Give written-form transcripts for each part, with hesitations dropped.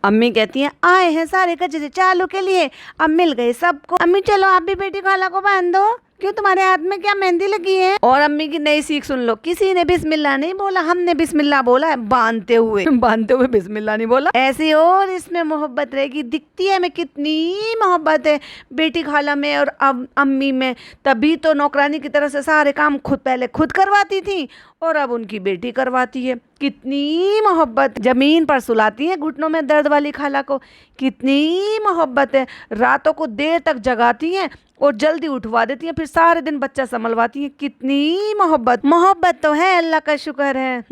अम्मी कहती हैं आए हैं सारे कचरे चालू के लिए, अब मिल गए सबको। अम्मी चलो आप भी बेटी खाला को बांध दो, क्यों तुम्हारे हाथ में क्या मेहंदी लगी है। और अम्मी की नई सीख सुन लो, किसी ने बिस्मिल्लाह नहीं बोला, हमने बिस्मिल्लाह बोला है बांधते हुए बांधते हुए बिस्मिल्लाह नहीं बोला। ऐसी और इसमें मोहब्बत रहेगी। दिखती है हमें कितनी मोहब्बत है बेटी खाला में और अब अम्मी में। तभी तो नौकरानी की तरह से सारे काम पहले खुद करवाती थी और अब उनकी बेटी करवाती है। कितनी मोहब्बत। जमीन पर सुलाती है घुटनों में दर्द वाली खाला को, कितनी मोहब्बत है। रातों को देर तक जगाती हैं और जल्दी उठवा देती हैं, फिर सारे दिन बच्चा संभलवाती हैं। कितनी मोहब्बत। मोहब्बत तो है, अल्लाह का शुक्र है।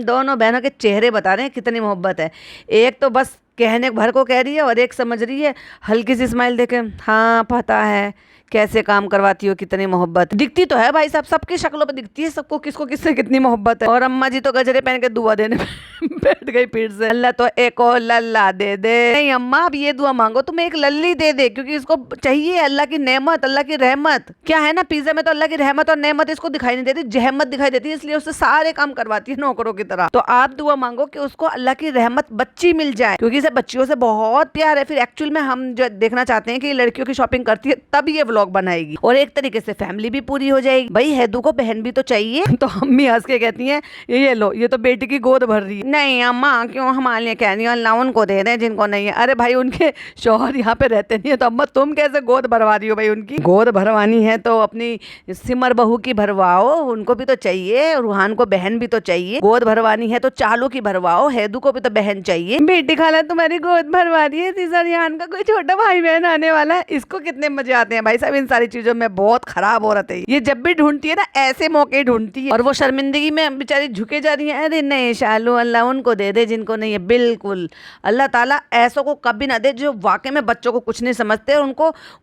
दोनों बहनों के चेहरे बता रहे हैं कितनी मोहब्बत है। एक तो बस कहने भर को कह रही है और एक समझ रही है हल्की सी स्माइल देके, हाँ पता है कैसे काम करवाती हो, कितनी मोहब्बत। दिखती तो है भाई साहब, सबकी शक्लों पे दिखती है सबको किसको किससे कितनी मोहब्बत है। और अम्मा जी तो गजरे पहन के दुआ देने बैठ गई फिर से। अल्लाह तो एक और लल्ला दे दे। नहीं अम्मा अब ये दुआ मांगो, तुम्हें एक लल्ली दे दे, क्योंकि इसको चाहिए अल्लाह की नेमत, अल्लाह की रहमत। क्या है ना, पिज्जा में तो अल्लाह की रहमत और नेमत इसको दिखाई नहीं देती, जहमत दिखाई देती है, इसलिए उससे सारे काम करवाती है नौकरों की तरह। तो आप दुआ मांगो कि उसको अल्लाह की रहमत बच्ची मिल जाए, क्योंकि इसे बच्चियों से बहुत प्यार है। फिर एक्चुअल में हम जो देखना चाहते हैं कि लड़कियों की शॉपिंग करती है, तब ये व्लॉग बनाएगी और एक तरीके से फैमिली भी पूरी हो जाएगी। भाई हैदू को बहन भी तो चाहिए। तो अम्मी हंस के कहती हैं ये लो, ये तो बेटी की गोद भर रही है। नहीं अम्मा क्यों हमारे लिए कह रही हो, अल्लाह उनको दे दे जिनको नहीं है। अरे भाई उनके शौहर यहाँ पे रहते नहीं है, तो अम्मा तुम कैसे गोद भरवा रही हो। भाई उनकी गोद भरवानी है तो अपनी सिमर बहू की भरवाओ, उनको भी तो चाहिए। रूहान को बहन भी तो चाहिए। गोद भरवानी है तो चालू की भरवाओ, हैदू को भी तो बहन चाहिए। बेटी खाला तुम्हारी गोद भरवा रही है, रिहान का कोई छोटा भाई बहन आने वाला है। इसको कितने मजे आते हैं भाई साहब इन सारी चीजों में। बहुत खराब औरत है ये, जब भी ढूंढती है ना ऐसे मौके ढूंढती है। और वो शर्मिंदगी में बेचारी झुके जा रही है। अरे नहीं शालू, अल्लाह उनको दे दे जिनको नहीं है। बिल्कुल अल्लाह ताला ऐसों को कभी ना दे जो वाकई में बच्चों को कुछ नहीं समझते और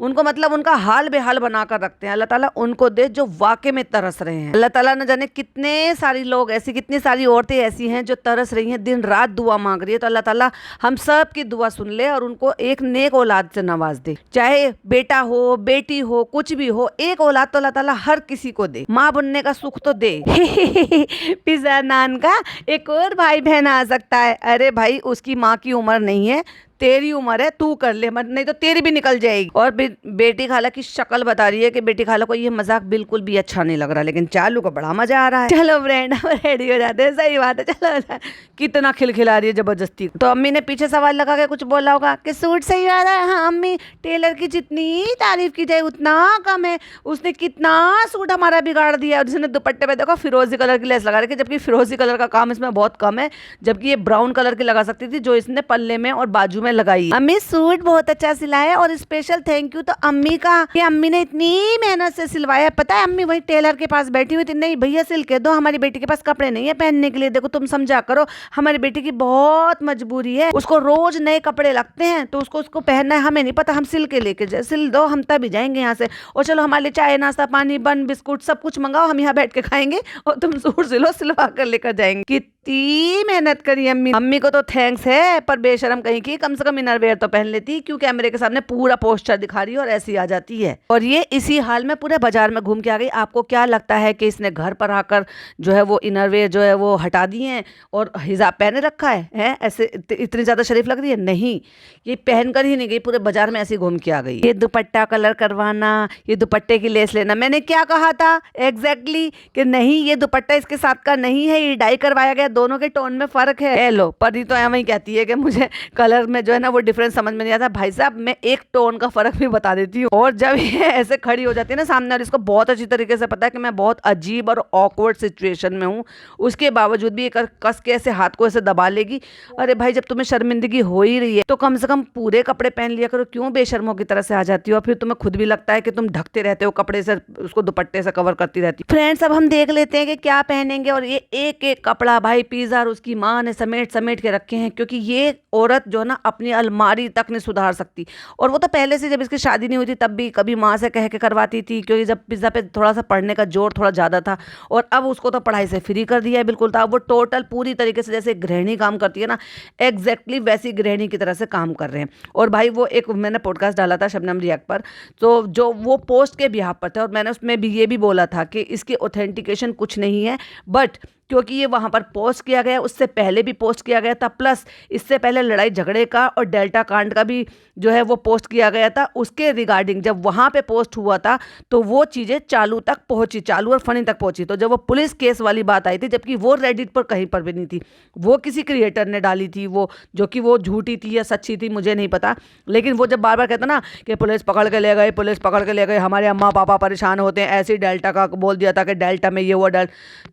उनको मतलब उनका हाल बेहाल बना कर रखते हैं। अल्लाह ताला उनको दे जो वाकई में तरस रहे हैं। अल्लाह ताला न जाने कितने सारी लोग ऐसी, कितनी सारी औरतें ऐसी हैं जो तरस रही हैं, दिन रात दुआ मांग रही है। तो अल्लाह ताला हम सब की दुआ सुन ले और उनको एक नेक औलाद से नवाज दे। चाहे बेटा हो बेटी हो कुछ भी हो, एक औलाद तो अल्लाह ताला हर किसी को दे। माँ बनने का सुख तो दे। पिज़्ज़ा नान का एक और भाई बहन आ सकता है। अरे भाई उसकी माँ की उम्र नहीं है, तेरी उम्र है, तू कर ले, मत नहीं तो तेरी भी निकल जाएगी। और बेटी खाला की शक्ल बता रही है कि बेटी खाला को ये मजाक बिल्कुल भी अच्छा नहीं लग रहा, लेकिन चालू को बड़ा मजा आ रहा है। चलो फ्रेंड हम रेडी हो जाते हैं। सही बात है, चलो। कितना खिलखिला रही है जबरदस्ती। तो अम्मी ने पीछे सवाल लगा के कुछ बोला होगा कि सूट सही आ रहा है। हाँ अम्मी, टेलर की जितनी तारीफ की जाए उतना कम है। उसने कितना सूट हमारा बिगाड़ दिया। और जिसने दुपट्टे पे देखो फिरोजी कलर की लेस लगा रखी, जबकि फिरोजी कलर का काम इसमें बहुत कम है, जबकि ये ब्राउन कलर की लगा सकती थी जो इसने पल्ले में और बाजू में लगाई। अम्मी सूट बहुत अच्छा सिलाया और स्पेशल थैंक यू तो अम्मी का, कि अम्मी ने इतनी मेहनत से सिलवाया। पता है अम्मी वही टेलर के पास बैठी हुई थी, नहीं भैया सिल के दो, हमारी बेटी के पास कपड़े नहीं है पहनने के लिए। देखो तुम समझा करो, हमारी बेटी की बहुत मजबूरी है, उसको रोज नए कपड़े लगते हैं तो उसको पहनना है, हमें नहीं पता, हम सिल के लेके जाए, सिल दो हम तभी जाएंगे यहाँ से। और चलो हमारे लिए चाय नाश्ता पानी बन बिस्कुट सब कुछ मंगाओ, हम यहाँ बैठ के खाएंगे और तुम सूट सिलो, सिलवा कर लेकर जाएंगे। कितनी मेहनत करी अम्मी। अम्मी को तो थैंक्स है, पर बेशरम कहीं की, कम से कम इनरवेयर तो पहन लेती, क्यों कैमरे के सामने पूरा पोस्टर दिखा रही है और ऐसी आ जाती है। और ये इसी हाल में पूरे बाजार में घूम के आ गई। आपको क्या लगता है कि इसने घर पर आकर जो है वो इनरवेयर जो है वो हटा दिए हैं और हिजाब पहने रखा है? ऐसे इतनी ज्यादा शरीफ लग रही है? नहीं, ये पहनकर ही नहीं गई, पूरे बाजार में ऐसी घूम के आ गई। ये दुपट्टा कलर करवाना, ये दुपट्टे की लेस लेना, मैंने क्या कहा था एग्जैक्टली कि नहीं ये दुपट्टा इसके साथ का नहीं है, ये डाई करवाया गया, दोनों के टोन में फर्क है। लो परी तो वही कहती है कि मुझे कलर में जो है ना वो डिफरेंस समझ में नहीं आता। भाई साहब मैं एक टोन का फर्क भी बता देती हूँ। और जब ये ऐसे खड़ी हो जाती है ना सामने और इसको बहुत अच्छी तरीके से पता है कि मैं बहुत अजीब और ऑकवर्ड सिचुएशन में हूँ, उसके बावजूद भी एक कस के ऐसे हाथ को ऐसे दबा लेगी। अरे भाई जब तुम्हें शर्मिंदगी हो ही रही है तो कम से कम पूरे कपड़े पहन लिया करो, क्यों बेशर्मों की तरह से आ जाती हो। और फिर तुम्हें खुद भी लगता है कि तुम ढकते रहते हो कपड़े से, उसको दुपट्टे से कवर करती रहती हो। फ्रेंड्स अब हम देख लेते हैं कि क्या पहनेंगे। और ये एक एक कपड़ा भाई पिज़्ज़ा और उसकी माँ ने समेट समेट के रखे हैं, क्योंकि ये औरत जो है ना अपनी अलमारी तक नहीं सुधार सकती। और वो तो पहले से जब इसकी शादी नहीं हुई थी तब भी कभी माँ से कह के करवाती थी, क्योंकि जब पिज़्ज़ा पे थोड़ा सा पढ़ने का जोर थोड़ा ज़्यादा था। और अब उसको तो पढ़ाई से फ्री कर दिया है बिल्कुल। था वो टोटल पूरी तरीके से जैसे गृहिणी काम करती है ना, एग्जैक्टली वैसी गृहिणी की तरह से काम कर रहे हैं। और भाई वो एक मैंने पॉडकास्ट डाला था शबनम रिएक्ट पर, तो जो वो पोस्ट के बिहाफ पर था और मैंने उसमें भी ये भी बोला था कि इसकी ऑथेंटिकेशन कुछ नहीं है, बट क्योंकि ये वहाँ पर पोस्ट किया गया, उससे पहले भी पोस्ट किया गया था, प्लस इससे पहले लड़ाई झगड़े का और डेल्टा कांड का भी जो है वो पोस्ट किया गया था। उसके रिगार्डिंग जब वहाँ पे पोस्ट हुआ था तो वो चीज़ें चालू तक पहुँची, चालू और फनी तक पहुँची। तो जब वो पुलिस केस वाली बात आई थी, जबकि वो रेडिट पर कहीं पर भी नहीं थी, वो किसी क्रिएटर ने डाली थी, वो जो कि वो झूठी थी या सच्ची थी मुझे नहीं पता, लेकिन वो जब बार बार कहता ना कि पुलिस पकड़ के ले गए, पुलिस पकड़ के ले गए, हमारे अम्मा पापा परेशान होते हैं, ऐसे ही डेल्टा का बोल दिया था कि डेल्टा में ये हुआ।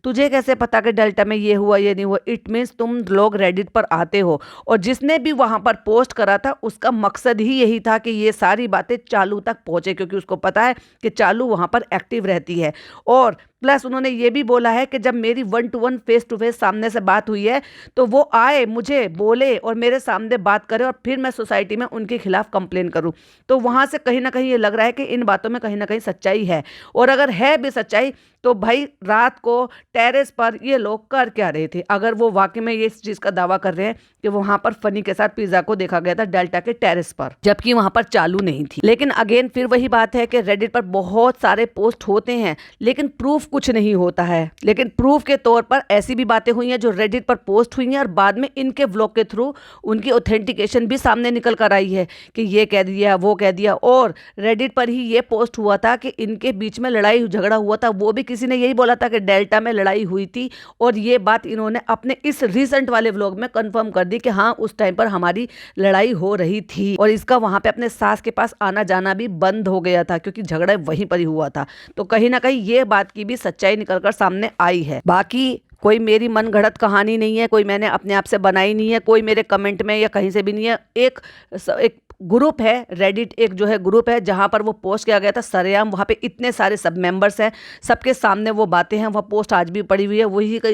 तुझे कैसे पता कि डेल्टा में ये हुआ ये नहीं हुआ? इट मीन्स तुम लोग रेडिट पर आते हो, और जिसने भी वहाँ पर पोस्ट करा था उसका मकसद ही यही था कि ये सारी बातें चालू तक पहुँचे, क्योंकि उसको पता है कि चालू वहाँ पर एक्टिव रहती है। और प्लस उन्होंने ये भी बोला है कि जब मेरी 1 to 1 फेस टू फेस सामने से बात हुई है तो वो आए, मुझे बोले और मेरे सामने बात करे, और फिर मैं सोसाइटी में उनके खिलाफ कंप्लेन करूं। तो वहाँ से कहीं ना कहीं ये लग रहा है कि इन बातों में कहीं ना कहीं सच्चाई है। और अगर है भी सच्चाई तो भाई रात को टेरेस पर ये लोग कर क्या रहे थे, अगर वो वाकई में ये इस चीज़ का दावा कर रहे हैं कि वहाँ पर फनी के साथ पिज़्ज़ा को देखा गया था डेल्टा के टेरेस पर, जबकि वहाँ पर चालू नहीं थी। लेकिन अगेन फिर वही बात है कि रेडिट पर बहुत सारे पोस्ट होते हैं लेकिन प्रूफ कुछ नहीं होता है। लेकिन प्रूफ के तौर पर ऐसी भी बातें हुई हैं जो रेडिट पर पोस्ट हुई हैं और बाद में इनके व्लॉग के थ्रू उनकी ऑथेंटिकेशन भी सामने निकल कर आई है कि ये कह दिया वो कह दिया। और रेडिट पर ही ये पोस्ट हुआ था कि इनके बीच में लड़ाई झगड़ा हुआ था, वो भी किसी ने यही बोला था कि डेल्टा में लड़ाई हुई थी, और ये बात इन्होंने अपने इस रिसेंट वाले व्लॉग में कंफर्म कर दी कि हाँ उस टाइम पर हमारी लड़ाई हो रही थी, और इसका वहां पे अपने सास के पास आना जाना भी बंद हो गया था क्योंकि झगड़ा वहीं पर ही हुआ था। तो कहीं ना कहीं ये बात की भी सच्चाई निकलकर सामने आई है। बाकी कोई मेरी मन गढ़ंत कहानी नहीं है, कोई मैंने अपने आप से बनाई नहीं है, कोई मेरे कमेंट में या कहीं से भी नहीं है। एक ग्रुप है रेडिट, एक जो है ग्रुप है जहाँ पर वो पोस्ट किया गया था सरेआम, वहाँ पे इतने सारे सब मेंबर्स हैं, सबके सामने वो बातें हैं, वह पोस्ट आज भी पड़ी हुई है, वही का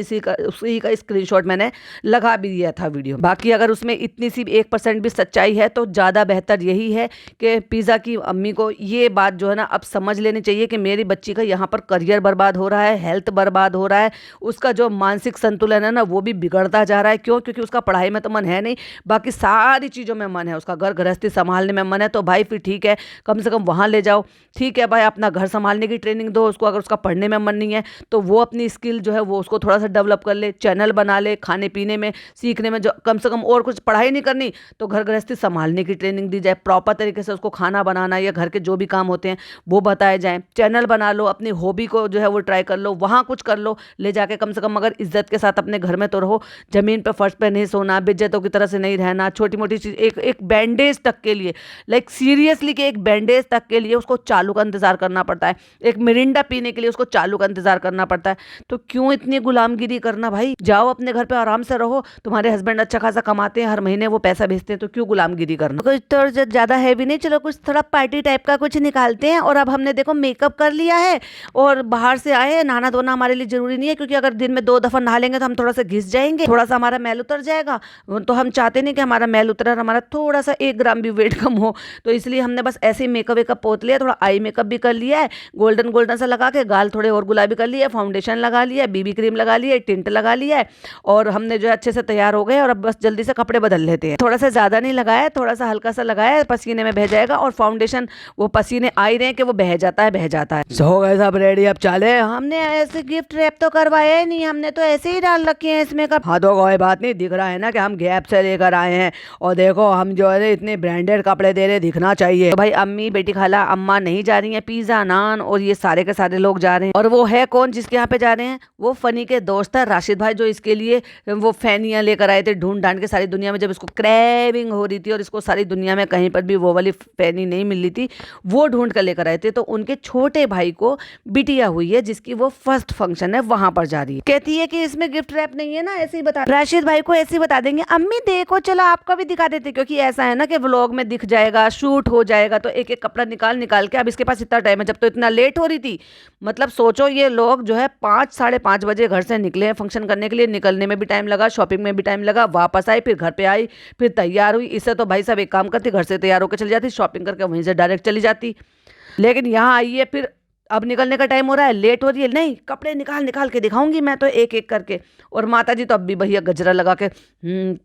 उसी का स्क्रीनशॉट मैंने लगा भी दिया था वीडियो। बाकी अगर उसमें इतनी सी 1% भी सच्चाई है तो ज़्यादा बेहतर यही है कि पिज़्ज़ा की अम्मी को ये बात जो है ना अब समझ लेनी चाहिए कि मेरी बच्ची का यहाँ पर करियर बर्बाद हो रहा है, हेल्थ बर्बाद हो रहा है, उसका जो मानसिक संतुलन है ना वो भी बिगड़ता जा रहा है। क्यों? क्योंकि उसका पढ़ाई में तो मन है नहीं, बाकी सारी चीज़ों में मन है, उसका घर गृहस्थी संभालने में मन है। तो भाई फिर ठीक है, कम से कम वहाँ ले जाओ, ठीक है भाई अपना घर संभालने की ट्रेनिंग दो उसको। अगर उसका पढ़ने में मन नहीं है तो वो अपनी स्किल जो है वो उसको थोड़ा सा डेवलप कर ले, चैनल बना ले, खाने पीने में सीखने में जो कम से कम, और कुछ पढ़ाई नहीं करनी तो घर गृहस्थी संभालने की ट्रेनिंग दी जाए, प्रॉपर तरीके से उसको खाना बनाना या घर के जो भी काम होते हैं वो बताए जाएँ। चैनल बना लो, अपनी हॉबी को जो है वो ट्राई कर लो, वहाँ कुछ कर लो ले जाके, कम से कम अगर इज्जत के साथ अपने घर में तो रहो, जमीन पे फर्श पे नहीं सोना, बेइज्जतों की तरह से नहीं रहना। छोटी मोटी चीज़, एक बैंडेज तक के लिए, लाइक सीरियसली कि एक बैंडेज तक के लिए उसको चालू का इंतजार करना पड़ता है, एक मिरिंडा पीने के लिए उसको चालू का इंतजार करना पड़ता है। तो क्यों इतनी गुलामगिरी करना भाई, जाओ अपने घर पे आराम से रहो, तुम्हारे हस्बैंड अच्छा खासा कमाते हैं, हर महीने वो पैसा भेजते हैं, तो क्यों गुलामगिरी करना। कुछ तो ज़्यादा हैवी नहीं, चलो कुछ थोड़ा पार्टी टाइप का कुछ निकालते हैं। और अब हमने देखो मेकअप कर लिया है और बाहर से आए हैं, नहाना धोना हमारे लिए जरूरी नहीं है, क्योंकि अगर दिन में 2 दफ़ा नहा लेंगे तो हम थोड़ा सा घिस जाएंगे, थोड़ा सा हमारा मैल उतर जाएगा। तो हम चाहते नहीं कि हमारा मैल उतरे और हमारा थोड़ा सा 1 ग्राम भी वेट कम हो। तो इसलिए हमने बस ऐसे ही मेकअप वेकअप पोत लिया, थोड़ा आई मेकअप भी कर लिया है, गोल्डन गोल्डन सा लगा के, गाल थोड़े और गुलाबी कर लिया, फाउंडेशन लगा लिया, बीबी क्रीम लगा लिया, टिंट लगा लिया है, और हमने जो है अच्छे से तैयार हो गए। और अब बस जल्दी से कपड़े बदल लेते हैं। थोड़ा सा ज़्यादा नहीं लगाया, थोड़ा सा हल्का सा लगाया है, पसीने में बह जाएगा। और फाउंडेशन वो पसीने आ ही रहे हैं कि वो बह जाता है, बह जाता है। हो गए सब रेडी, अब चले। हमने ऐसे गिफ्ट रैप तो करवाया ही नहीं, हमने तो ऐसे ही डाल रखे हैं इसमें कप। हाँ तो कोई बात नहीं, दिख रहा है ना कि हम गैप से लेकर आए हैं, और देखो हम जो है इतने ब्रांडेड कपड़े दे रहे, दिखना चाहिए। तो भाई अम्मी, बेटी, खाला, अम्मा नहीं जा रही है, पिज़्ज़ा, नान और ये सारे के सारे लोग जा रहे हैं। और वो है कौन जिसके यहाँ पे जा रहे हैं? वो फनी के दोस्त है राशिद भाई, जो इसके लिए वो फैनियाँ लेकर आए थे ढूंढ ढांड के सारी दुनिया में। जब इसको क्रेविंग हो रही थी और इसको सारी दुनिया में कहीं पर भी वो वाली फैनी नहीं मिल रही थी, वो ढूंढ कर लेकर आए थे। तो उनके छोटे भाई को बिटिया हुई है जिसकी वो फर्स्ट फंक्शन है, वहां पर जा रही है। कहती है कि इसमें गिफ्ट रैप नहीं है ना, ऐसे ही बता, राशिद भाई को ऐसे ही बता देंगे। अम्मी देखो चलो आपका भी दिखा देते, क्योंकि ऐसा है ना कि व्लॉग में दिख जाएगा, शूट हो जाएगा, तो एक एक कपड़ा निकाल के, अब इसके पास इतना टाइम है, जब तो इतना लेट हो रही थी। मतलब सोचो ये लोग जो है 5 साढ़े 5 बजे घर से निकले हैं फंक्शन करने के लिए, निकलने में भी टाइम लगा, शॉपिंग में भी टाइम लगा, वापस आई, फिर घर पे आई, फिर तैयार हुई। इससे तो भाई साहब एक काम करती, घर से तैयार होकर चली जाती, शॉपिंग करके वहीं से डायरेक्ट चली जाती। लेकिन यहाँ आई है, फिर अब निकलने का टाइम हो रहा है, लेट हो रही है, नहीं कपड़े निकाल निकाल के दिखाऊंगी मैं तो एक एक करके। और माता जी तो अब भी भैया गजरा लगा के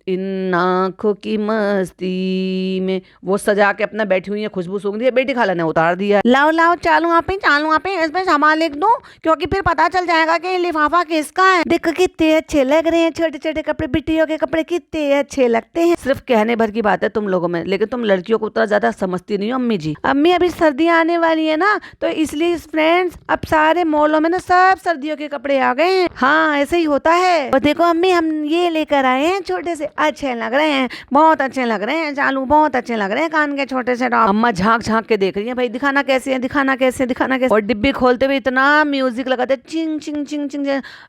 इन आंखों की मस्ती में वो सजा के अपना बैठी हुई है, खुशबू सूंघ दी है, बेटी खाला ने उतार दिया। लाओ लाओ चालू आप ही, इसमें सामान लिख दूं, क्योंकि फिर पता चल जाएगा कि लिफाफा किसका है। देखो कितने अच्छे लग रहे हैं छोटे छोटे कपड़े, बिटियों के कपड़े कितने अच्छे लगते हैं। सिर्फ कहने भर की बात है तुम लोगों में, लेकिन तुम लड़कियों को उतना ज्यादा समझती नहीं हो अम्मी जी। अम्मी अभी सर्दियां आने वाली है ना, तो इसलिए फ्रेंड्स अब सारे मॉलों में ना सब सर्दियों के कपड़े आ गए हैं। हाँ ऐसे ही होता है। और देखो अम्मी हम ये लेकर आए हैं छोटे से, अच्छे लग रहे हैं, बहुत अच्छे लग रहे हैं चालू, बहुत अच्छे लग रहे हैं कान के छोटे से टॉप। अम्मा झांक झांक के देख रही है, भाई दिखाना कैसे है, दिखाना कैसे, दिखाना कैसे। और डिब्बी खोलते हुए इतना म्यूजिक लगाते चिंग चिंग चिंग चिंग,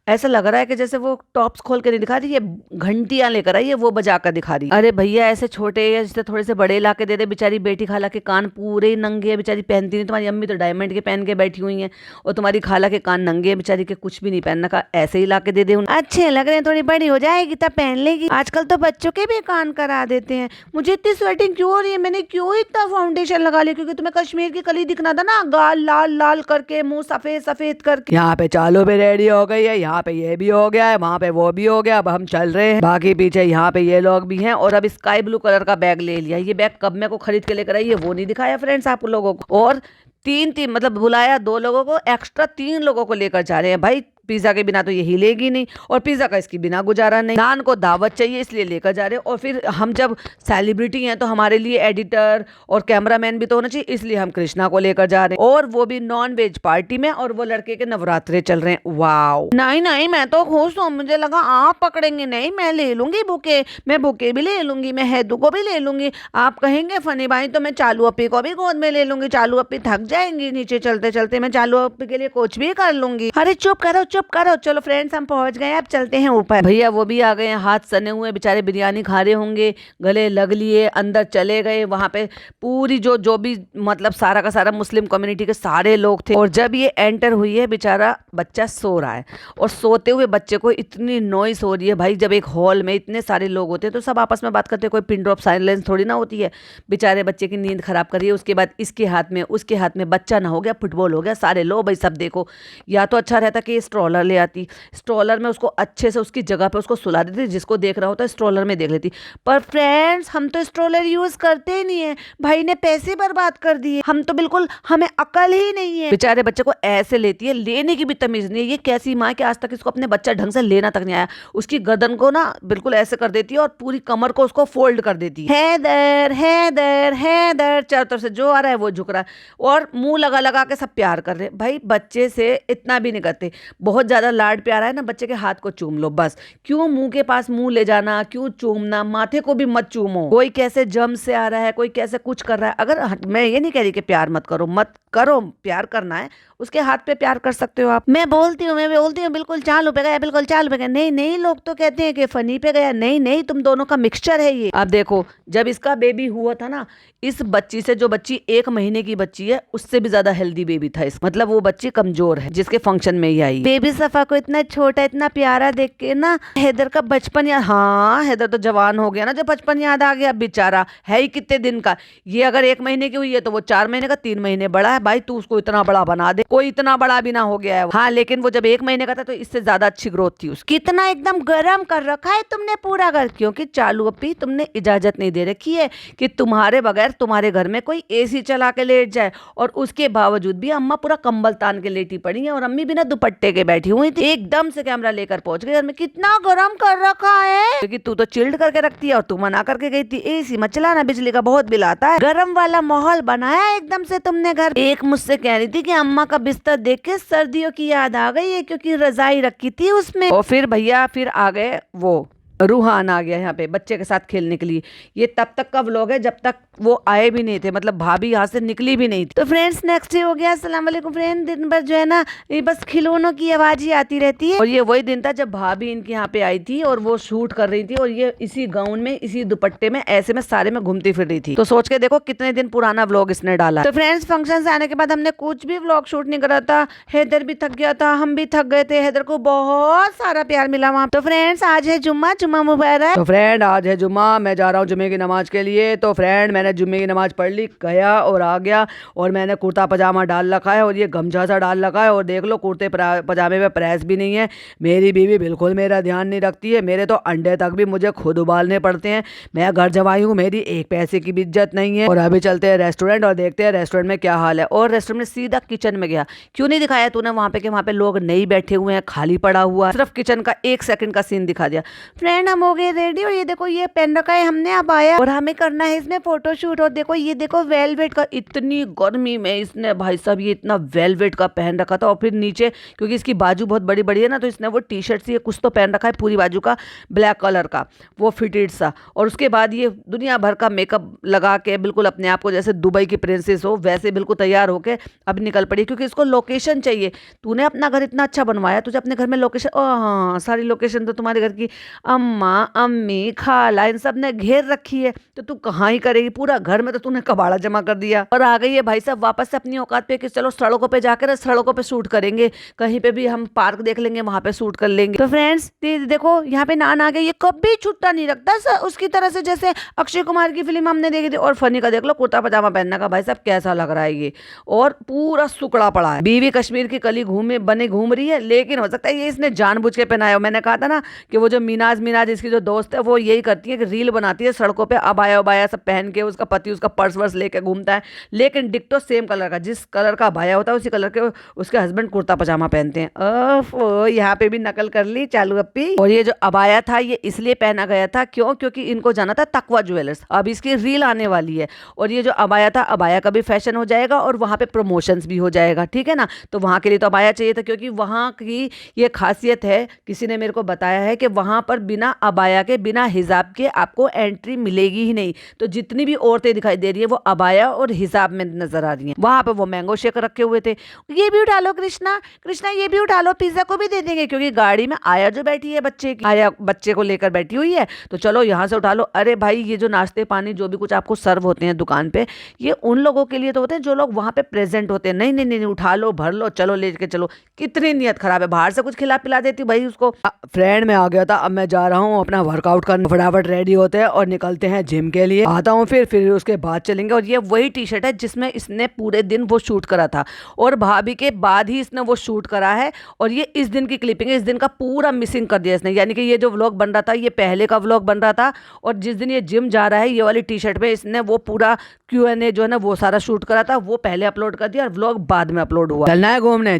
ऐसा लग रहा है कि जैसे वो टॉप्स खोल के नहीं दिखा रही है, घंटियां लेकर आई है वो बजा कर दिखा रही। अरे भैया ऐसे छोटे या जैसे थोड़े से बड़े ला के दे दे, बेचारी बेटी खाला के कान पूरे नंगे है, बेचारी पहनती नहीं। तुम्हारी अम्मी तो डायमंड के पहन के बैठी हुई है, और तुम्हारी खाला के कान नंगे है बेचारी के, कुछ भी नहीं पहनना का, ऐसे ही ला के दे दे। अच्छे लग रहे हैं, थोड़ी बड़ी हो जाएगी तब पहन लेगी। आजकल तो बच्चों के भी कान करा देते हैं। मुझे इतनी स्वेटिंग क्यों हो रही है, मैंने क्यों इतना फाउंडेशन लगा लिया, क्योंकि तुम्हें कश्मीर की कली दिखना था ना, गाल लाल लाल करके, मुंह सफेद सफेद करके। यहाँ पे चालू भी रेडी हो गई है, यहाँ पे ये भी हो गया है, वहाँ पे वो भी हो गया, अब हम चल रहे हैं। बाकी पीछे यहाँ पे ये लोग भी हैं। और अब स्काई ब्लू कलर का बैग ले लिया। ये बैग कब मेरे को खरीद के लेकर आई है वो नहीं दिखाया फ्रेंड्स आप लोगों को। और तीन मतलब बुलाया 2 लोगों को, एक्स्ट्रा 3 लोगों को लेकर जा रहे हैं। भाई पिज्जा के बिना तो ये हिलेगी नहीं, और पिज्जा का इसके बिना गुजारा नहीं। नान को दावत चाहिए इसलिए लेकर जा रहे हैं। और फिर हम जब सेलिब्रिटी हैं तो हमारे लिए एडिटर और कैमरामैन भी तो होना चाहिए, इसलिए हम कृष्णा को लेकर जा रहे हैं, और वो भी नॉन वेज पार्टी में। और वो लड़के के नवरात्रे चल रहे हैं। वाओ नहीं नहीं मैं तो खुश हूँ, मुझे लगा आप पकड़ेंगे, नहीं मैं ले लूंगी बुके, मैं बुके भी ले लूंगी, मैं हेदू को भी ले लूंगी। आप कहेंगे फनी भाई तो मैं चालू अपी को भी गोद में ले लूंगी, चालू अपी थक जाएंगी नीचे चलते चलते, मैं चालू अपी के लिए कुछ भी कर लूंगी। अरे चुप करो चुप करो, चलो फ्रेंड्स हम पहुंच गए, अब चलते हैं ऊपर। भैया वो भी आ गए हैं, हाथ सने हुए बेचारे, बिरयानी खा रहे होंगे, गले लग लिए, अंदर चले गए। वहां पे पूरी जो भी मतलब सारा का सारा मुस्लिम कम्युनिटी के सारे लोग थे। और जब ये एंटर हुई है, बेचारा बच्चा सो रहा है, और सोते हुए बच्चे को इतनी नॉइस हो रही है। भाई जब एक हॉल में इतने सारे लोग होते हैं तो सब आपस में बात करते हैं, कोई पिन ड्रॉप साइलेंस थोड़ी ना होती है। बेचारे बच्चे की नींद खराब कर रही है। उसके बाद इसके हाथ में उसके हाथ में बच्चा ना हो गया, फुटबॉल हो गया। सारे लो भाई सब देखो, या तो अच्छा रहता कि स्ट्रॉलर ले आती, स्ट्रॉलर में उसको अच्छे से उसकी जगह पे उसको सुला देती, जिसको देख रहा होता है स्ट्रॉलर में देख लेती। पर फ्रेंड्स हम तो स्ट्रॉलर यूज करते ही नहीं है, भाई ने पैसे बर्बाद कर दिए। हम तो बिल्कुल, हमें अकल ही नहीं है। बेचारे बच्चे को ऐसे लेती है, लेने की भी तमीज नहीं है। ये कैसी माँ कि आज तक इसको अपने बच्चा ढंग से लेना तक नहीं आया। उसकी गर्दन को ना बिल्कुल ऐसे कर देती है, और पूरी कमर को उसको फोल्ड कर देती है। हैदर हैदर हैदर, चारों तरफ से जो आ रहा है वो झुक रहा है, और मुंह लगा लगा के सब प्यार कर रहे हैं। भाई बच्चे से इतना भी नहीं करते, बहुत ज्यादा लाड प्यार है ना, बच्चे के हाथ को चूम लो बस। क्यों मुंह के पास मुंह ले जाना, क्यों चूमना, माथे को भी मत चूमो। कोई कैसे जम से आ रहा है, कोई कैसे कुछ कर रहा है। अगर मैं ये नहीं कह रही कि प्यार मत करो, प्यार करना है, उसके हाथ पे प्यार कर सकते हो आप। मैं बोलती हूँ बिल्कुल चालू पे गया, बिल्कुल चालू पे गया। नहीं नहीं लोग तो कहते हैं कि फनी पे गया। नहीं नहीं तुम दोनों का मिक्सचर है ये। अब देखो जब इसका बेबी हुआ था ना, इस बच्ची से, जो बच्ची 1 महीने की बच्ची है, उससे भी ज्यादा हेल्दी बेबी था इस, मतलब वो बच्ची कमजोर है, जिसके फंक्शन में ही आई। बेबी सफा को इतना छोटा इतना प्यारा देख के ना हैदर का बचपन याद, हाँ हैदर तो जवान हो गया ना, जब बचपन याद आ गया। बेचारा है ही कितने दिन का, ये अगर 1 महीने की हुई है तो वो 4 महीने का, 3 महीने बड़ा है। भाई तू उसको इतना बड़ा बना दे, कोई इतना बड़ा भी ना हो गया है। हाँ लेकिन वो जब 1 महीने का था तो इससे ज्यादा अच्छी ग्रोथ थी उसकी। कितना एकदम गर्म कर रखा है तुमने पूरा घर, क्योंकि चालू अपी तुमने इजाजत नहीं दे रखी है कि तुम्हारे बगैर तुम्हारे घर में कोई एसी चला के लेट जाए। और उसके बावजूद भी अम्मा पूरा कंबल तान के लेटी पड़ी है, और अम्मी बिना दुपट्टे के बैठी हुई थी। एकदम से कैमरा लेकर पहुंच गई घर में, कितना गर्म कर रखा है, क्योंकि तू तो चिल्ड करके रखती है और तू मना करके गई थी एसी मत चलाना, बिजली का बहुत बिल आता है। गर्म वाला माहौल बनाया एकदम से तुमने घर। एक मुझसे कह रही थी कि अम्मा का बिस्तर देख के सर्दियों की याद आ गई है, क्योंकि रजाई रखी थी उसमें। और फिर भैया फिर आ गए वो रूहान आ गया यहाँ पे बच्चे के साथ खेलने के लिए। ये तब तक का व्लॉग है जब तक वो आए भी नहीं थे, मतलब भाभी यहाँ से निकली भी नहीं थी। तो फ्रेंड्स नेक्स्ट डे हो गया। अस्सलाम वालेकुम फ्रेंड। दिन भर जो है ना ये बस खिलौनों की आवाज ही आती रहती है। और ये वही दिन था जब भाभी इनके यहाँ पे आई थी और वो शूट कर रही थी, और ये इसी गाउन में, इसी दुपट्टे में, ऐसे में सारे में घूमती फिर रही थी। तो सोच के देखो कितने दिन पुराना व्लॉग इसने डाला। तो फ्रेंड्स फंक्शन से आने के बाद हमने कुछ भी व्लॉग शूट नहीं करा था। हैदर भी थक गया था, हम भी थक गए थे। हैदर को बहुत सारा प्यार मिला वहाँ। तो फ्रेंड्स आज है जुम्मा, जुम्मा मुबारक। तो फ्रेंड आज है जुम्मा, मैं जा रहा हूँ जुम्मे की नमाज के लिए। तो फ्रेंड मैंने जुम्मे की नमाज पढ़ ली, गया और आ गया, और मैंने कुर्ता पजामा डाल रखा है और ये गमछा सा डाल रखा है, और देख लो कुर्ते पजामे पे प्रेस भी नहीं है। मेरी बीवी बिल्कुल मेरा ध्यान नहीं रखती है, मेरे तो अंडे तक भी मुझे खुद उबालने पड़ते हैं। मैं घर जमाई हूँ, मेरी एक पैसे की भी इज्जत नहीं है। और अभी चलते हैं रेस्टोरेंट और देखते हैं रेस्टोरेंट में क्या हाल है। और रेस्टोरेंट में सीधा किचन में गया, क्यों नहीं दिखाया तूने वहां पे कि वहां पे लोग नहीं बैठे हुए हैं, खाली पड़ा हुआ, सिर्फ किचन का 1 सेकंड का सीन दिखा दिया। फ्रेंड हम हो गए रेडी, और ये देखो ये पहन रखा है हमने अब आया, और हमें करना है इसमें फोटोशूट। और देखो ये देखो वेलवेट का, इतनी गर्मी में इसने भाई साहब ये इतना वेलवेट का पहन रखा था। और फिर नीचे क्योंकि इसकी बाजू बहुत बड़ी बड़ी है ना, तो इसने वो टी शर्ट सी कुछ तो पहन रखा है पूरी बाजू का, ब्लैक कलर का, वो फिटेड सा। और उसके बाद ये दुनिया भर का मेकअप लगा के बिल्कुल अपने आप को जैसे दुबई की प्रिंसेस हो वैसे बिल्कुल तैयार होके अब निकल पड़ी, क्योंकि इसको लोकेशन चाहिए। तूने अपना घर इतना अच्छा बनवाया, तुझे अपने घर में लोकेशन, हाँ सारी लोकेशन तो तुम्हारे घर की अम्मा अम्मी खाला इन सब ने घेर रखी है, तो तू कहाँ ही करेगी, पूरा घर में तो तूने कबाड़ा जमा कर दिया। और आ गई है भाई साहब वापस से अपनी औकात पे कि चलो सड़कों पे जाकर सड़कों पे शूट करेंगे, कहीं पे भी हम पार्क देख लेंगे वहां पे शूट कर लेंगे। तो फ्रेंड्स देखो यहाँ पे नान आ गए, ये कभी छुट्टा नहीं रखता उसकी तरह से जैसे अक्षय कुमार की फिल्म हमने देखी थी। और फनी का देख लो कुर्ता पजामा पहनने का भाई साहब कैसा लग रहा है ये, और पूरा सुकड़ा पड़ा है। बीवी कश्मीर की कली घूम रही है, लेकिन हो सकता है ये इसने जानबूझ के पहनाया हो। मैंने कहा था ना कि वो जो मीनाज इसकी जो दोस्त है वो यही करती है कि रील बनाती है सड़कों पे अबाया सब पहन के, उसका पति उसका पर्स वर्स लेके घूमता है, लेकिन डिक्टो सेम कलर का, जिस कलर का अबाया होता है उसी कलर के उसके हस्बैंड कुर्ता पजामा पहनते हैं। यहाँ पे भी नकल कर ली चालू अप्पी। और ये जो अबाया था ये इसलिए पहना गया था क्योंकि इनको जाना था तकवा ज्वेलर्स, अब इसकी रील आने वाली है। और ये जो अबाया था, अबाया का भी फैशन हो जाएगा और वहाँ पे प्रमोशंस भी हो जाएगा, ठीक है ना। तो वहाँ के लिए तो अबाया चाहिए था, क्योंकि वहाँ की ये खासियत है, किसी ने मेरे को बताया है कि वहाँ पर बिना अबाया के बिना हिजाब के आपको एंट्री मिलेगी ही नहीं। तो जितनी भी औरतें दिखाई दे रही है वो अबाया और हिजाब में नजर आ रही हैं। वहाँ पे वो मैंगो शेक रखे हुए थे, ये भी उठा लो कृष्णा ये भी उठा लो, पिज्जा को भी दे देंगे, क्योंकि गाड़ी में आया जो बैठी है आया बच्चे को लेकर बैठी हुई है, तो चलो यहाँ से उठा लो। अरे भाई ये जो नाश्ते पानी जो भी कुछ आपको सर्व होते हैं दुकान पे, ये उन लोगों के लिए तो होते हैं जो लोग वहाँ पे प्रेजेंट होते हैं। नहीं नहीं नहीं, उठा लो भर लो, चलो लेके चलो। कितनी नियत खराब है, बाहर से कुछ खिला पिला देती भाई उसको। फ्रेंड में आ गया था, अब मैं जा रहा हूँ अपना वर्कआउट करने, फटाफट रेडी होते हैं और निकलते हैं जिम के लिए। आता हूँ फिर उसके बाद चलेंगे। और ये वही टी शर्ट है जिसमें इसने पूरे दिन वो शूट करा था, और भाभी के बाद ही इसने वो शूट करा है। और ये इस दिन की क्लिपिंग है, इस दिन का पूरा मिसिंग कर दिया इसने, यानी कि ये जो व्लॉग बन रहा था ये पहले का व्लॉग बन रहा था, और जिस दिन ये जिम जा रहा है ये वाली टी शर्ट पे इसने वो पूरा Q&A जो है ना वो सारा शूट करा था, वो पहले अपलोड कर दिया और व्लॉग बाद में अपलोड हुआ। चलना है घूमने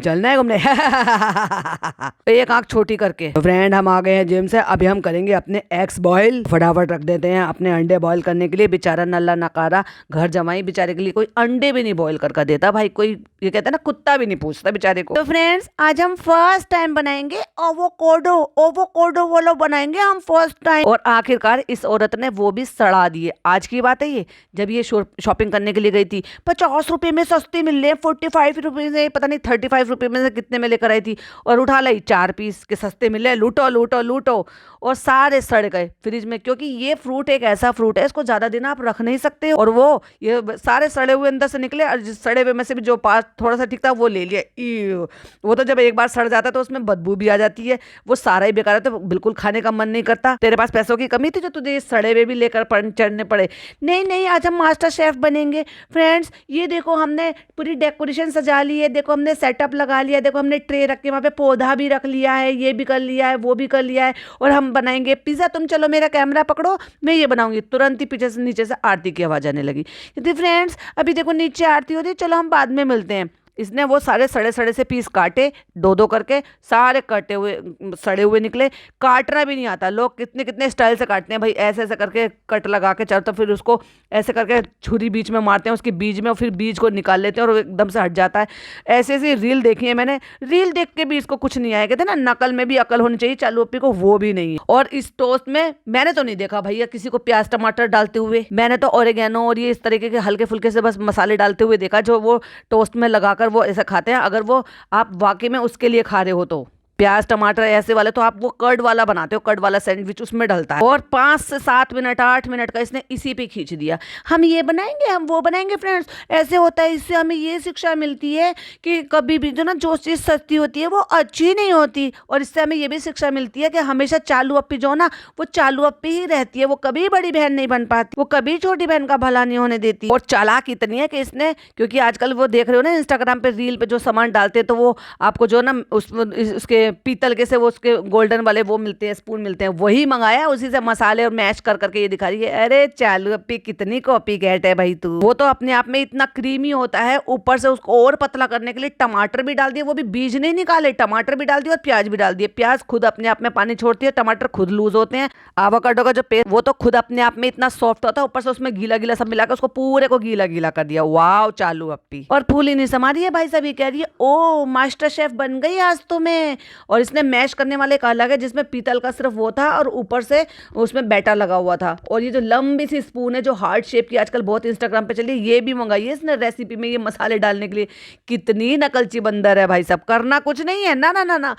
एक आंख छोटी करके। तो फ्रेंड हम आ गए हैं जिम से, अभी हम करेंगे अपने एग्स बॉयल। फटाफट रख देते हैं अपने अंडे बॉयल करने के लिए। बेचारा नल्ला नकारा घर जमाई बेचारे के लिए कोई अंडे भी नहीं बॉयल करके देता भाई, कोई ये कहता है ना कुत्ता भी नहीं पूछता बेचारे को। तो फ्रेंड्स आज हम फर्स्ट टाइम बनाएंगे ओवोकाडो वाला बनाएंगे हम फर्स्ट टाइम। और आखिरकार इस औरत ने वो भी सड़ा दिए। आज की बात है ये, जब ये शॉपिंग करने के लिए गई थी, 50 रुपए में सस्ती मिल रही है, 45 रुपए से पता नहीं 35 रुपए में से कितने में लेकर आई थी, और उठा लाई 4 पीस के सस्ते मिले, लूटो लूटो लूटो, और सारे सड़ गए फ्रिज में। क्योंकि ये फ्रूट एक ऐसा फ्रूट है इसको ज्यादा दिन आप रख नहीं सकते, और वो ये सारे सड़े हुए अंदर से निकले, और सड़े हुए में से भी जो पास थोड़ा सा ठीक था वो ले लिया। वो तो जब एक बार सड़ जाता है तो उसमें बदबू भी आ जाती है, वो सारा ही बेकार है, तो बिल्कुल खाने का मन नहीं करता। तेरे पास पैसों की कमी थी जो तुझे सड़े हुए भी लेकर चढ़ने पड़े। नहीं आज हम मास्टर शेफ बनेंगे। फ्रेंड्स ये देखो हमने पूरी डेकोरेशन सजा ली है, देखो हमने सेटअप लगा लिया, देखो हमने ट्रे रख के वहाँ पे पौधा भी रख लिया है, ये भी कर लिया है, वो भी कर लिया है, और हम बनाएंगे पिज्जा। तुम चलो मेरा कैमरा पकड़ो, मैं ये बनाऊंगी। तुरंत ही पीछे से नीचे से आरती की आवाज आने लगी। क्योंकि फ्रेंड्स अभी देखो नीचे आरती होती है, चलो हम बाद में मिलते हैं। इसने वो सारे सड़े सड़े से पीस काटे, दो करके सारे कटे हुए सड़े हुए निकले। काटना भी नहीं आता, लोग कितने कितने स्टाइल से काटते हैं भाई, ऐसे ऐसे करके कट लगा के चारों तरफ, फिर उसको ऐसे करके छुरी बीच में मारते हैं उसके बीज में, और फिर बीज को निकाल लेते हैं और एकदम से हट जाता है। ऐसे ऐसी रील देखी है मैंने, रील देख के भी इसको कुछ नहीं आया। कहते ना नकल में भी अकल होनी चाहिए, चालू अप्पी को वो भी नहीं है। और इस टोस्ट में मैंने तो नहीं देखा भैया किसी को प्याज टमाटर डालते हुए, मैंने तो ओरिगेनो और ये इस तरीके के हल्के फुल्के से बस मसाले डालते हुए देखा, जो वो टोस्ट में लगाकर वो ऐसा खाते हैं। अगर वो आप वाकई में उसके लिए खा रहे हो तो प्याज टमाटर ऐसे वाले तो आप वो कर्ड वाला बनाते हो, कर्ड वाला सैंडविच उसमें डलता है। और 5 से 7 मिनट 8 मिनट का इसने इसी पे खींच दिया। हम ये बनाएंगे, हम वो बनाएंगे फ्रेंड्स, ऐसे होता है। इससे हमें ये शिक्षा मिलती है कि कभी भी जो ना जो चीज़ सस्ती होती है वो अच्छी नहीं होती। और इससे हमें ये भी शिक्षा मिलती है कि हमेशा चालू अप्पी जो ना वो चालू अप्पी ही रहती है, वो कभी बड़ी बहन नहीं बन पाती, वो कभी छोटी बहन का भला नहीं होने देती। और चालाक इतनी है कि इसने, क्योंकि आजकल वो देख रहे हो ना इंस्टाग्राम पे रील पे जो सामान डालते हैं तो वो आपको जो ना उसके पीतल के से वो उसके गोल्डन वाले वो मिलते हैं, स्पून मिलते हैं, वही मंगाया, उसी से मसाले और मैश कर करके ये दिखा रही है। अरे चालू अप्पी कितनी कॉपी कैट है भाई तू। वो तो अपने आप में इतना क्रीमी होता है, ऊपर से उसको और पतला करने के लिए टमाटर भी डाल दिए, वो भी बीज नहीं निकाले, टमाटर भी डाल दिए और प्याज भी डाल दिए। प्याज खुद अपने आप में पानी छोड़ती है, टमाटर खुद लूज होते हैं। आवाकाडो का जो पेस्ट वो तो खुद अपने आप में इतना सॉफ्ट होता है, ऊपर से उसमें गीला गीला सब मिलाकर उसको पूरे को गीला गीला कर दिया। वाह चालू अप्पी। और फूली नहीं समा रही है भाई साहब, ये कह रही है ओ मास्टर शेफ बन गई आज तो मैं। और इसने मैश करने वाले का अलग है जिसमें पीतल का सिर्फ वो था और ऊपर से उसमें बैटर लगा हुआ था। और ये जो लंबी सी स्पून है जो हार्ट शेप की आजकल बहुत इंस्टाग्राम पे चली, ये भी मंगाई है इसने रेसिपी में, ये मसाले डालने के लिए। कितनी नकलची बंदर है भाई साहब, करना कुछ नहीं है ना ना ना ना,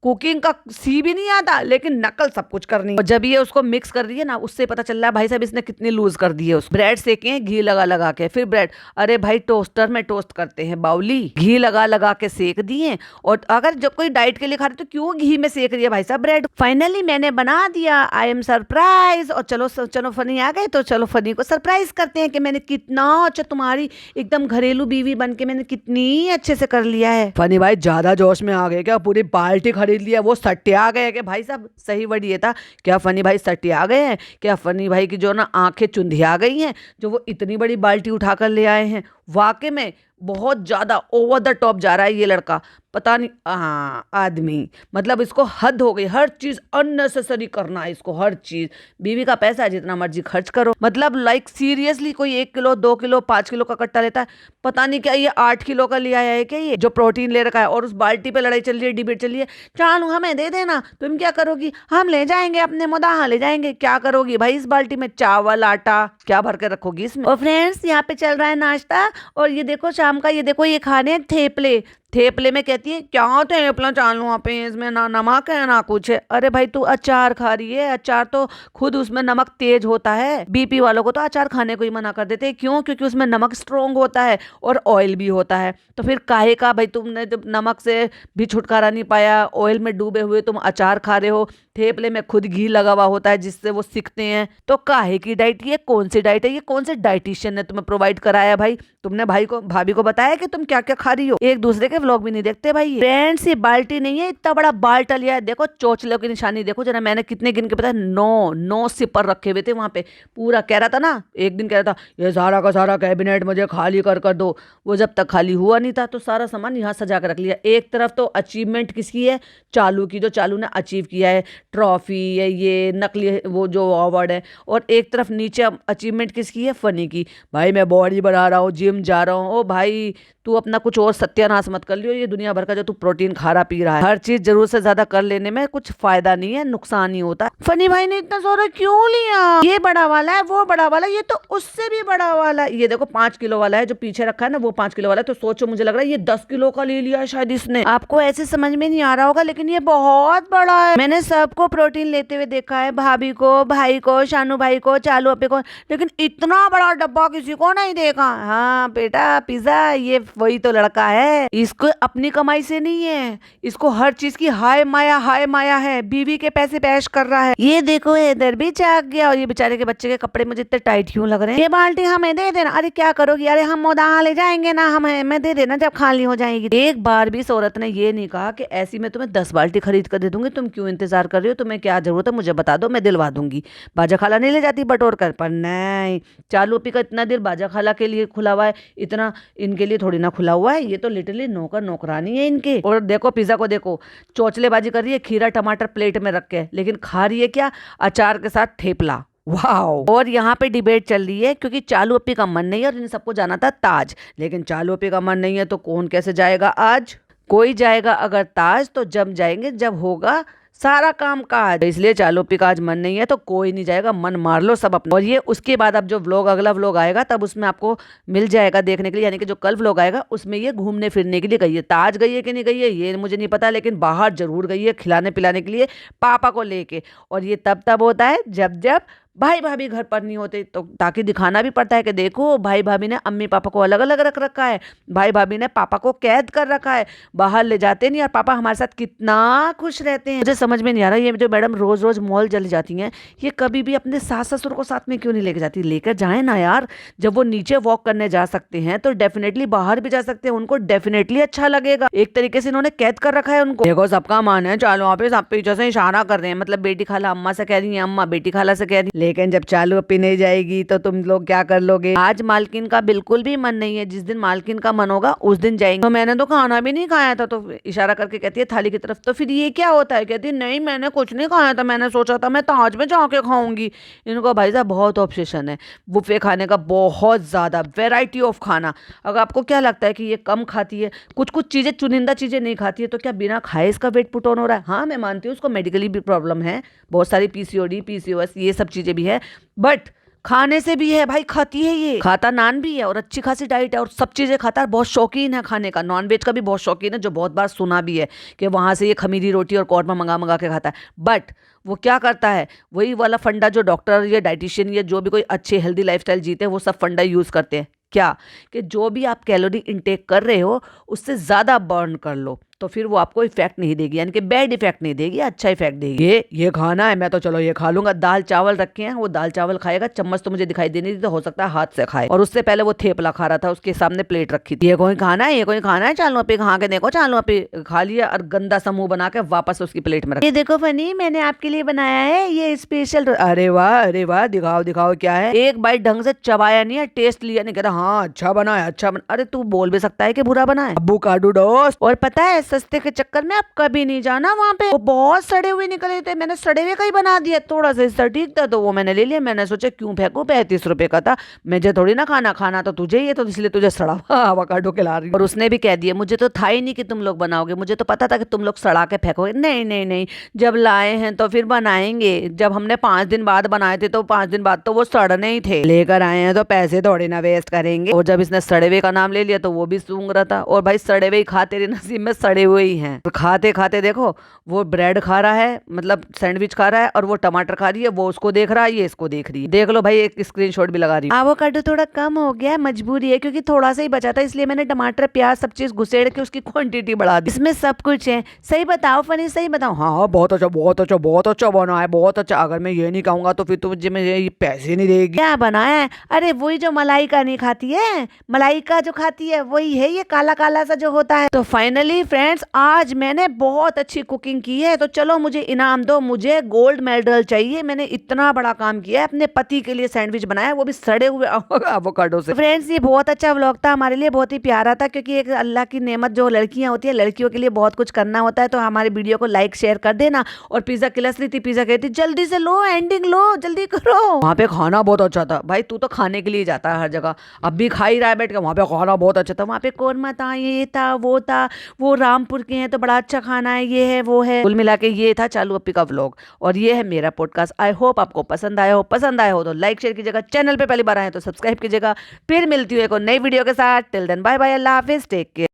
कुकिंग का सी भी नहीं आता लेकिन नकल सब कुछ करनी है। और जब ये उसको मिक्स कर रही है ना, उससे पता चल रहा है भाई साहब इसने कितनी लूज कर दी है। उस ब्रेड सेके हैं घी लगा लगा के, फिर ब्रेड, अरे भाई टोस्टर में टोस्ट करते हैं बाउली, घी लगा लगा के सेक दिए। और अगर जब कोई डाइट के लिए खा रहे तो क्यों घी में सेक रही है भाई साहब ब्रेड। फाइनली मैंने बना दिया, आई एम सरप्राइज। और चलो चलो फनी आ गए तो चलो फनी को सरप्राइज करते हैं कि मैंने कितना अच्छा, तुम्हारी एकदम घरेलू बीवी बन के मैंने कितनी अच्छे से कर लिया है। फनी भाई ज्यादा जोश में आ गए क्या, पूरी बाल्टी खरीद लिया, वो सट्टिया गए कि भाई साहब, सही वर्ड ये था। क्या फनी भाई सट्टिया गए हैं, क्या फनी भाई की जो ना आंखें चुंधिया गई हैं जो वो इतनी बड़ी बाल्टी उठाकर ले आए हैं। वाकई में बहुत ज्यादा ओवर द टॉप जा रहा है ये लड़का, पता नहीं। हाँ आदमी मतलब इसको हद हो गई, हर चीज अननेसेसरी करना है इसको, हर चीज। बीवी का पैसा है जितना मर्जी खर्च करो, मतलब लाइक सीरियसली कोई 1 किलो 2 किलो 5 किलो का कट्टा लेता है, पता नहीं क्या ये 8 किलो का लिया है क्या ये जो प्रोटीन ले रखा है। और उस बाल्टी पे लड़ाई चल रही है, डिबेट चल रही है, चालू हमें दे देना, तुम क्या करोगी, हम ले जाएंगे अपने मुदाहा ले जाएंगे। क्या करोगी भाई इस बाल्टी में, चावल आटा क्या भर के रखोगी इसमें। और फ्रेंड्स यहाँ पे चल रहा है नाश्ता, और ये देखो शाम का, ये देखो ये खाने हैं थेपले। थेपले में कहती है क्या थेपला चालू आप इसमें ना नमक है ना कुछ है। अरे भाई तू अचार खा रही है, अचार तो खुद उसमें नमक तेज होता है, बीपी वालों को तो अचार खाने को ही मना कर देते हैं। क्यों? क्योंकि उसमें नमक स्ट्रोंग होता है और ऑयल भी होता है। तो फिर काहे का भाई, तुमने जब नमक से भी छुटकारा नहीं पाया, ऑयल में डूबे हुए तुम अचार खा रहे हो, थेपले में खुद घी लगा हुआ होता है जिससे वो सिकते हैं। तो काहे की डाइट, ये कौन सी डाइट है, ये कौन से डाइटिशियन ने तुम्हें प्रोवाइड कराया भाई? तुमने भाई को भाभी को बताया कि तुम क्या क्या खा रही हो? एक दूसरे के व्लॉग भी नहीं देखते भाई। फ्रेंड्स ये बाल्टी नहीं है, इतना बड़ा बाल्टा लिया है। देखो चोचलों की निशानी देखो जरा, मैंने कितने गिन के पता है, 9 सिपर रखे हुए थे वहां पे। पूरा कह रहा था ना, एक दिन कह रहा था ये सारा का सारा कैबिनेट मुझे खाली कर दो। वो जब तक खाली हुआ नहीं था तो सारा सामान यहाँ सजा कर रख लिया। एक तरफ तो अचीवमेंट किसकी है, चालू की, जो चालू ने अचीव किया है, ट्रॉफी है, ये नकली वो जो अवार्ड है। और एक तरफ नीचे अचीवमेंट किसकी है, फनी की, भाई मैं बॉडी बना रहा हूँ, जिम जा रहा हूँ। ओ भाई तू अपना कुछ और सत्यानाश मत कर लियो, ये दुनिया भर का जो तू प्रोटीन खा रहा पी रहा है, हर चीज जरूर से ज्यादा कर लेने में कुछ फायदा नहीं है, नुकसान ही होता है। फनी भाई ने इतना सारा क्यों लिया, ये बड़ा वाला है, वो बड़ा वाला, ये तो उससे भी बड़ा वाला है। ये देखो 5 किलो वाला है जो पीछे रखा है ना, वो 5 किलो वाला है। तो सोचो, मुझे लग रहा है ये 10 किलो का ले लिया है शायद इसने। आपको ऐसे समझ में नहीं आ रहा होगा लेकिन ये बहुत बड़ा है। मैंने सबको प्रोटीन लेते हुए देखा है, भाभी को, भाई को, शानू भाई को, चालू अपे को, लेकिन इतना बड़ा डब्बा किसी को नहीं देखा। हाँ बेटा पिज्जा, ये वही तो लड़का है, इसको अपनी कमाई से नहीं है, इसको हर चीज की हाय माया है, बीवी के पैसे पे ऐश कर रहा है। ये देखो इधर भी जाग गया। और ये बेचारे के बच्चे के कपड़े मुझे इतने टाइट क्यों लग रहे हैं। ये बाल्टी हमें दे देना। अरे क्या करोगी, अरे हम मुदाहा ले जाएंगे ना, हमें दे देना जब खाली हो जाएगी। एक बार भी इस औरत ने ये नहीं कहा कि ऐसी मैं तुम्हें 10 बाल्टी खरीद कर दे दूंगी, तुम क्यों इंतजार कर रही हो, तुम्हें क्या जरूरत है मुझे बता दो, मैं दिलवा दूंगी। बाजा खाला नहीं ले जाती बटोर कर, पर नहीं, चालू पी का इतना दिल बाजा खाला के लिए खुला हुआ है, इतना इनके लिए थोड़ी ना खुला हुआ है। ये तो लिटरली नौकर नौकरानी है इनके। और देखो पिज्जा को देखो, चोचलेबाजी कर रही है, खीरा टमाटर प्लेट में रख के, लेकिन खा रही है क्या, अचार के साथ ठेपला। वाओ। और यहाँ पे डिबेट चल रही है क्योंकि चालू अपी का मन नहीं है और इन सबको जाना था ताज, लेकिन चालू अपी का मन नहीं है तो कौन कैसे जाएगा आज? कोई जाएगा अगर ताज तो जब जाएंगे जब होगा सारा काम काज। इसलिए चालू पी का आज मन नहीं है तो कोई नहीं जाएगा, मन मार लो सब अपना। और ये उसके बाद अब जो व्लॉग अगला व्लॉग आएगा तब उसमें आपको मिल जाएगा देखने के लिए, यानी कि जो कल व्लॉग आएगा उसमें ये घूमने फिरने के लिए गई है। ताज गई है कि नहीं गई है ये मुझे नहीं पता, लेकिन बाहर जरूर गई है खिलाने पिलाने के लिए पापा को लेके। और ये तब होता है जब जब भाई भाभी घर पर नहीं होते, तो ताकि दिखाना भी पड़ता है कि देखो भाई भाभी ने अम्मी पापा को अलग अलग रख रखा है, भाई भाभी ने पापा को कैद कर रखा है, बाहर ले जाते नहीं और पापा हमारे साथ कितना खुश रहते हैं। मुझे समझ में नहीं आ रहा ये जो मैडम रोज रोज मॉल चली जाती हैं ये कभी भी अपने सास ससुर को साथ में क्यों नहीं लेके जाती। लेकर जाए ना यार, जब वो नीचे वॉक करने जा सकते हैं तो डेफिनेटली बाहर भी जा सकते हैं, उनको डेफिनेटली अच्छा लगेगा। एक तरीके से इन्होंने कैद कर रखा है उनको। देखो सबका मान है, चालू वहाँ पे सब पीछे से इशारा कर रहे हैं, मतलब बेटी खाला अम्मा से कह रही है, अम्मा बेटी खाला से कह रही। लेकिन जब चालू पी नहीं जाएगी तो तुम लोग क्या कर लोगे। आज मालकिन का बिल्कुल भी मन नहीं है, जिस दिन मालकिन का मन होगा उस दिन जाएंगे। तो मैंने तो खाना भी नहीं खाया था, तो इशारा करके कहती है थाली की तरफ। तो फिर ये क्या होता है, कहती है नहीं मैंने कुछ नहीं खाया था, मैंने सोचा था मैं ताज में जाके खाऊंगी। इनको भाई साहब बहुत ऑब्सेशन है बुफे खाने का, बहुत ज्यादा वैरायटी ऑफ खाना। अगर आपको क्या लगता है कि ये कम खाती है, कुछ कुछ चीजें चुनिंदा चीजें नहीं खाती है, तो क्या बिना खाए इसका वेट पुट ऑन हो रहा है। हाँ मैं मानती हूँ उसको मेडिकली भी प्रॉब्लम है, बहुत सारी पीसीओडी पीसीओएस ये सब चीजें भी है, बट खाने से भी है भाई, खाती है ये, खाता नान भी है और अच्छी खासी डाइट है और सब चीजें खाता है, बहुत शौकीन है खाने का। नॉनवेज का भी बहुत शौकीन है, जो बहुत बार सुना भी है कि वहां से ये खमीरी रोटी और कौरमा मंगा मंगा के खाता है। बट वो क्या करता है, वही वाला फंडा जो डॉक्टर या डाइटिशियन या जो भी कोई अच्छे हेल्दी लाइफस्टाइल जीते हैं वो सब फंडा यूज करते हैं। क्या कि जो भी आप कैलोरी इंटेक कर रहे हो उससे ज्यादा बर्न कर लो, तो फिर वो आपको इफेक्ट नहीं देगी, यानी कि बैड इफेक्ट नहीं देगी, अच्छा इफेक्ट देगी। ये खाना है, मैं तो चलो ये खा लूंगा। दाल चावल रखे हैं, वो दाल चावल खाएगा, चम्मच तो मुझे दिखाई देनी थी, तो हो सकता है हाथ से खाए। और उससे पहले वो थेपला खा रहा था, उसके सामने प्लेट रखी थी। ये कोई खाना है, ये कोई खाना है, चालू पे खा के देखो। चालू पे खा लिया और गंदा सा मुंह बना के वापस उसकी प्लेट में रख। ये देखो फनी, मैंने आपके लिए बनाया है ये स्पेशल। अरे वाह दिखाओ दिखाओ क्या है। एक बाइट ढंग से चबाया नहीं है, टेस्ट लिया नहीं, कहता हाँ अच्छा बना है अच्छा बना। अरे तू बोल भी सकता है कि बुरा बना है। अब्बू काडू दोस्त। और पता है सस्ते के चक्कर में आप कभी नहीं जाना वहां पे, वो बहुत सड़े हुए निकले थे, मैंने सड़े हुए का ही बना दिया। थोड़ा सा इससे ठीक था तो वो मैंने ले लिया। मैंने सोचा क्यों फेंकू, 35 रुपए का था, मुझे थोड़ी ना खाना तो तुझे ही है, तो इसलिए तुझे सड़ा हुआ अवाकाडो खिला रही हूं। और उसने भी कह दिया मुझे तो था ही नहीं कि तुम लोग बनाओगे, मुझे तो पता था कि तुम लोग सड़ा के फेंकोगे। नहीं, जब लाए हैं तो फिर बनाएंगे। जब हमने 5 दिन बाद बनाए थे तो 5 दिन बाद तो वो सड़ने ही थे, लेकर आए हैं तो पैसे थोड़ी ना वेस्ट करेंगे। और जब इसने सड़े हुए का नाम ले लिया तो वो भी सूंघ रहा था। और भाई सड़े हुए ही खा, तेरे नसीब में सड़े हुए ही हैं। खाते खाते देखो वो ब्रेड खा रहा है, मतलब सैंडविच खा रहा है, और वो टमाटर खा रही है, वो उसको देख रहा है, ये इसको देख रही है। देख लो भाई, एक स्क्रीनशॉट भी लगा रही है। एवोकाडो थोड़ा कम हो गया, मजबूरी है, क्योंकि थोड़ा सा ही बचा था, इसलिए मैंने टमाटर प्याज सब चीज घुसेड़ के उसकी क्वांटिटी बढ़ा दी। इसमें सब कुछ है। सही बताओ फनी, सही बताओ। हाँ बहुत अच्छा बना है, बहुत अच्छा। अगर मैं ये नहीं कहूंगा तो फिर तो मुझे ये पैसे नहीं देगी। क्या बनाया है? अरे वही जो मलाई का नहीं खाती है, मलाई का जो खाती है वही है ये काला काला सा जो होता है। तो फाइनली फ्रेंड्स आज मैंने बहुत अच्छी कुकिंग की है, तो चलो मुझे इनाम दो, मुझे गोल्ड मेडल चाहिए। मैंने इतना बड़ा काम किया है, अपने पति के लिए सैंडविच बनाया, वो भी सड़े हुए एवोकाडो से। फ्रेंड्स ये बहुत अच्छा व्लॉग था, हमारे लिए बहुत ही प्यारा था, क्योंकि एक अल्लाह की नेमत जो लड़कियां होती है, लड़कियों के लिए बहुत कुछ करना होता है। तो हमारे वीडियो को लाइक शेयर कर देना। और पिज्जा किलस रही थी, पिज्जा कहती जल्दी से लो, एंडिंग लो, जल्दी करो। वहाँ पे खाना बहुत अच्छा था भाई, तू तो खाने के लिए जाता है हर जगह, अब भी खा ही रहा है बैठ के। वहाँ पे खाना बहुत अच्छा था, वहाँ पे कोरमा था, ये था, वो रामपुर के हैं तो बड़ा अच्छा खाना है, ये है वो है। कुल मिला के ये था चालू अप्पी का व्लॉग और ये है मेरा पॉडकास्ट। आई होप आपको पसंद आया हो तो लाइक शेयर कीजिएगा, चैनल पे पहली बार आए तो सब्सक्राइब कीजिएगा। फिर मिलती हूँ एक और नई वीडियो के साथ। टिल देन बाय बाय, अल्लाह हाफिज, टेक केयर।